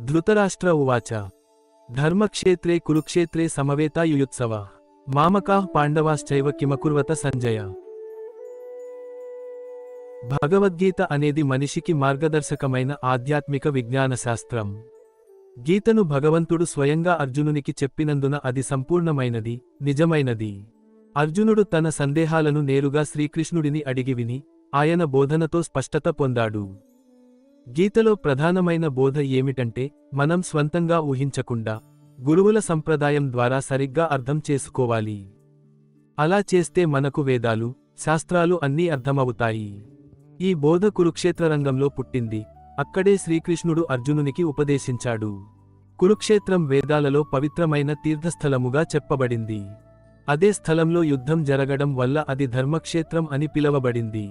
ధృతరాష్ట్ర ఉవాచ ధర్మక్షేత్రే కురుక్షేత్రే సమవేతాయుయుత్సవ మామకాః పాండవాశ్చైవ కిమకుర్వత సంజయ. భగవద్గీత అనేది మనిషికి మార్గదర్శకమైన ఆధ్యాత్మిక విజ్ఞాన శాస్త్రం. గీతను భగవంతుడు స్వయంగా అర్జునునికి చెప్పినందున అది సంపూర్ణమైనది, నిజమైనది. అర్జునుడు తన సందేహాలను నేరుగా శ్రీకృష్ణుడిని అడిగి విని, ఆయన బోధనతో స్పష్టత పొందాడు. గీతలో ప్రధానమైన బోధ ఏమిటంటే, మనం స్వంతంగా ఊహించకుండా, గురువుల సంప్రదాయం ద్వారా సరిగ్గా అర్థం చేసుకోవాలి. అలా చేస్తే మనకు వేదాలు, శాస్త్రాలు అన్నీ అర్థమవుతాయి. ఈ బోధ కురుక్షేత్రరంగంలో పుట్టింది. అక్కడే శ్రీకృష్ణుడు అర్జునునికి ఉపదేశించాడు. కురుక్షేత్రం వేదాలలో పవిత్రమైన తీర్థస్థలముగా చెప్పబడింది. అదే స్థలంలో యుద్ధం జరగడం వల్ల అది ధర్మక్షేత్రం అని పిలవబడింది.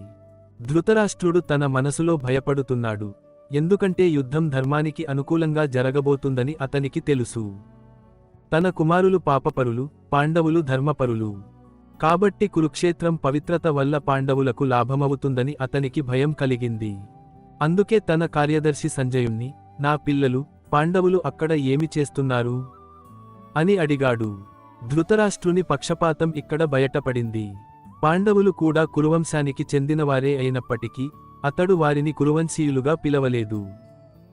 ధృతరాష్ట్రుడు తన మనసులో భయపడుతున్నాడు. ఎందుకంటే యుద్ధం ధర్మానికి అనుకూలంగా జరగబోతుందని అతనికి తెలుసు. తన కుమారులు పాపపరులు, పాండవులు ధర్మపరులు. కాబట్టి కురుక్షేత్రం పవిత్రత వల్ల పాండవులకు లాభమవుతుందని అతనికి భయం కలిగింది. అందుకే తన కార్యదర్శి సంజయుణ్ణి, నా పిల్లలు, పాండవులు అక్కడ ఏమి చేస్తున్నారు అని అడిగాడు. ధృతరాష్ట్రుని పక్షపాతం ఇక్కడ బయటపడింది. పాండవులు కూడా కురువంశానికి చెందినవారే అయినప్పటికీ, అతడు వారిని కురువంశీయులుగా పిలవలేదు.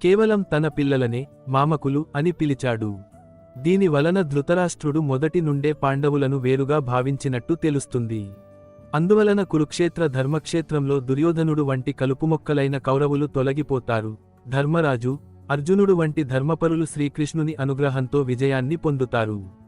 కేవలం తన పిల్లలనే మామకులు అని పిలిచాడు. దీని వలన ధృతరాష్ట్రుడు మొదటి నుండే పాండవులను వేరుగా భావించినట్టు తెలుస్తుంది. అందువలన కురుక్షేత్ర ధర్మక్షేత్రంలో దుర్యోధనుడు వంటి కలుపుమొక్కలైన కౌరవులు తొలగిపోతారు. ధర్మరాజు, అర్జునుడు వంటి ధర్మపరులు శ్రీకృష్ణుని అనుగ్రహంతో విజయాన్ని పొందుతారు.